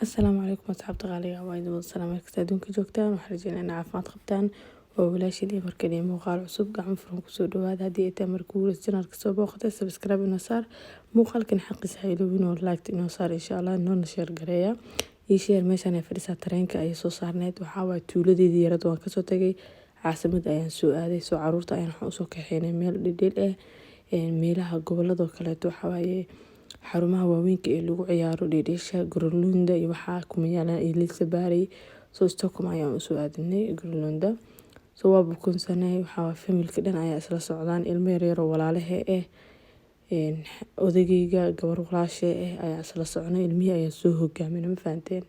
السلام عليكم أصحابتي غالية وايد والسلام عليكم adduunka joogtaan waxaan rajeynaa in caafimaad qabtaan waa walaashii markale muuqaal cusub gacmo furan kusoo dhawaada haddii ay tahay markii ugu channelka soo booqatay subscribe inoo saar muuqaalkan xaqiisa ha ilowin oo like inoo saar insha Allah noona share gareeya ii share meeshan ay fadhisaa tareenka ay soo saarneed waxaa waa tuuladeedii yarad waan kasoo tagay caasimada ayaan soo aaday soo caruurta ayaan waxaan usoo kaxeynay meel dhidhiil meelaha goboladoo kaleeto waxaa waaye xarumaha waaweynka ee lagu ciyaaro dhiidhiisha Greenland iyo waxaa kuma yaalaan Elizabeth soo Stockholm ayaan usoo aadinay Greenland soo waa bukunsanay waxaa familka dhan ayaa isla socdaan ilmo yar oo walaalahe odagayga gabar walaashe ayaa isla soconay ilmihii ayaa soo hogaaminay ma fahanteen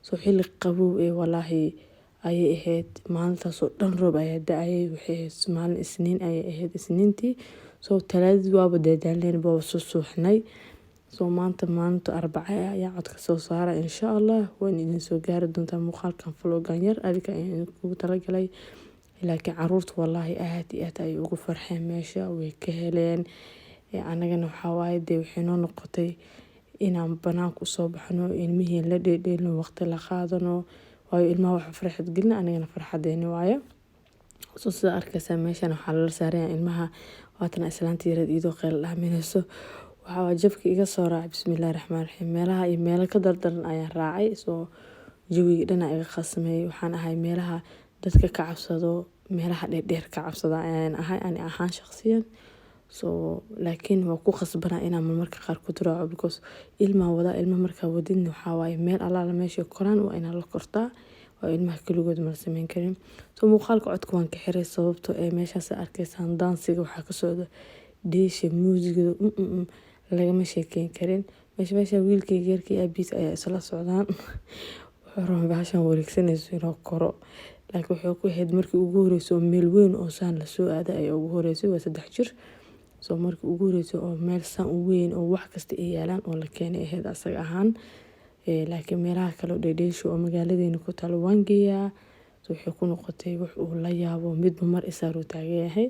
soo xilli qabow walaahi ayay ahayd maalintaas oo dhan roob ayaa da'ayay waxay maalin isniin ayay ahayd isniintii soo talaadii waaba dadaaleen baa soo suuxnay soo maanta Arbaca ayaa codka soo saara insha Allah waan idin soo gaari doontaa muuqaalkan vloggan yar adiga ayaan kugu talagalay laakiin caruurta wallahi aad iyo aad ay ugu farxeen meesha way ka heleen anagana waxaa waaye waxay noo noqotay inaan banaanka usoo baxno ilmihii la dheedheelno waqti la qaadano waayo ilmaha waxa farxad gelina anigana farxadeeni waaye soo sida arkaysaa meeshan waxaa la saarayaa ilmaha waatan islaantii yareed iyadoo qeyl dhaaminayso waxaa jabka iga soo raacay bismillaahir rahmaanir rahiim meelaha iyo meelo ka dardaran ayaan raacay soo jawiga dhana iga qasmay waxaan ahay meelaha dadka ka cabsado meelaha dheer ka cabsada ayaan ahay ani ahaan shakhsiyan soo laakiin waa ku qasbanaa inaan marmarka qaar ku diraaco because ilma markaa wadin waxaa waaye meel allaala meesha koraan waa inaan la kortaa waa ilmaha kaligood ma sameyn karin soo muuqaalka codka waan ka xiray sababtoo meeshaas arkaysaan daansiga waxaa ka socda dhiisha muusigada lagama sheekeyn karin meesha wiilkayga yarkii aabiis ayaa isla socdaan wuxuu bahashan wareegsanayso inuu koro laakiin wuxuu ku ahayd markii ugu horreysay oo meel weyn oo saan la soo aaday ayaa ugu horreysay waa 3 jir soo markii ugu horreysay oo meel saan u weyn oo wax kasta ay yaalaan oo la keenay ahayd asaga ahaan laakiin meelaha kale oo dheedheesho oo magaaladeena ku taalo waan geeyaa soo waxay ku noqotay wax uu la yaabo midba mar isaaru taagan yahay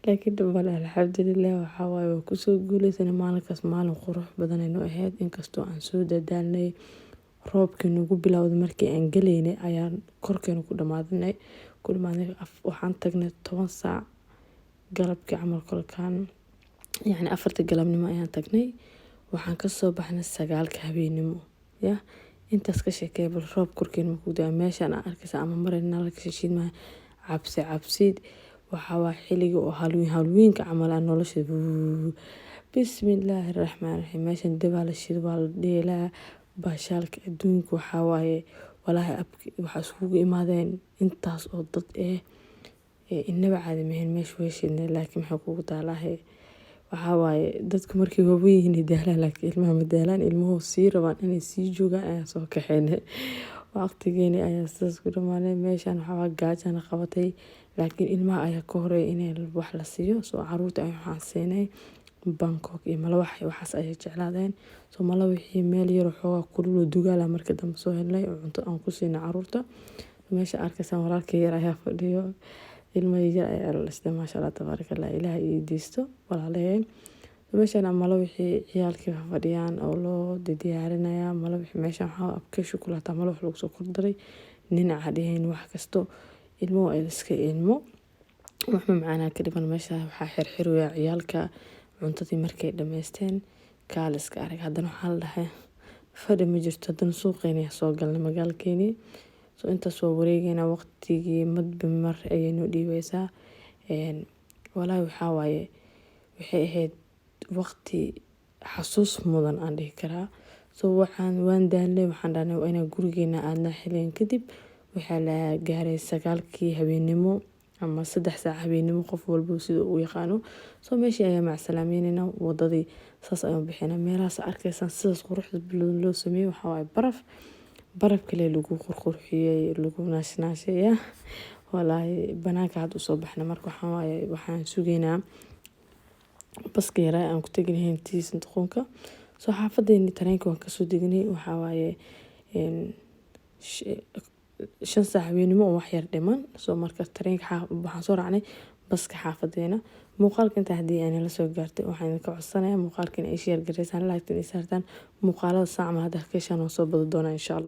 laakiin dhammaan alxamdulillah waxaa waaye waa kusoo guuleysanay maalinkaas maalin qurux badan ay noo ahayd inkastoo aan soo dadaalnay roobkii nagu bilowday markii aan galeynay ayaan korkeena ku dhamaaday waxaan tagnay 10 saac galabkii camal kolkaan yacni 4 galabnimo ayaan tagnay waxaan ka soo baxnay 9 habeenimo intaas ka sheekay bal roob korkeena ku daa meeshaan arkaysa ama marayna la kashiid ma cabsid waxaa waa xilliga oo Halloweenka camal aan nolosha bismillaahir rahmaanir rahiim meeshan dabaal shid waa la dheelaa baashaalka adduunka waxaa waaye walaahi waxa isugu imaadeen intaas oo dad inaba caadi mehen meesha weeshidna laakiin maxaa kugu taalahay waxaa waaye dadku markay waaweyn yihiin daalaan laakiin ilmaha ma daalaan ilmuhu sii rabaan inay sii joogaan ayaan soo kaxeynay waqtigeeni ayaa sidaas ku dhamaanay meeshan waxaa gaajana qabatay laakiin ilmaha ayaa ka horeeyay inay wax la siiyo soo caruurta ay waxaan siinay Bangkok iyo malawax waxaas ay jeclaadeen soo malawaxii meel yar oo kulul dugaala marka dambe soo helnay oo cunto aan ku siinay caruurta meesha arkaysan walaalkay yar ayaa fadhiyo ilmo yar ayaa la isla maasha Allah tabarakallah ilaahay ii diisto walaalay meeshan malawaxii ciyaalkii fadhiyaan oo loo diyaarinayaa malawaxii meeshan waxaa abka shukulaato malawax lagu soo kordaray ninac hadheen wax kasto ilmo ay iska ilmo wax macaan ka dhiman meesha waxaa xirxiraya ciyaalka cuntadii markay dhameysteen kaaliska arag haddana waxaa la dhahay fadhi ma jirto haddana suuqeena soo galnay magaalkeeni soo intaas waa wareegayna waqtigii madba mar ayay noo dhiibaysaa walaahi waxaa waaye waxay ahayd waqti xasuus mudan aan dhihi karaa soo waan daalnay waxaan dhahnay waa inaan gurigeena aadna xilligan kadib waxaa la gaaray 9 habeenimo ama 3 saac habeenimo qof walba sida uu yaqaano soo meeshii ayaa macsalaameynayna wadadii saas ayaan bixinay meelahaas arkaysan sidaas quruxda loo sameeyay waxaa waaye baraf kale lagu qurxiyay lagu naashnaashay walaahi banaanka had u soo baxnay marka waxaan sugeynaa baska yar aan ku tagnayn tiisan doqonka soo xaafadeeni tareenka waan ka soo degnay waxaa waaye 5 saac habeenimo oo wax yar dhiman soo marka tareenka waxaan soo raacnay baska xaafadeena. Muuqaalka inta haddii aan la soo gaartay waxaan ka codsanayaa muuqaalka in ay share gareysaan like in ay saartaan muuqaalada saac ma hadda ka shan oo soo bado doona insha Allah.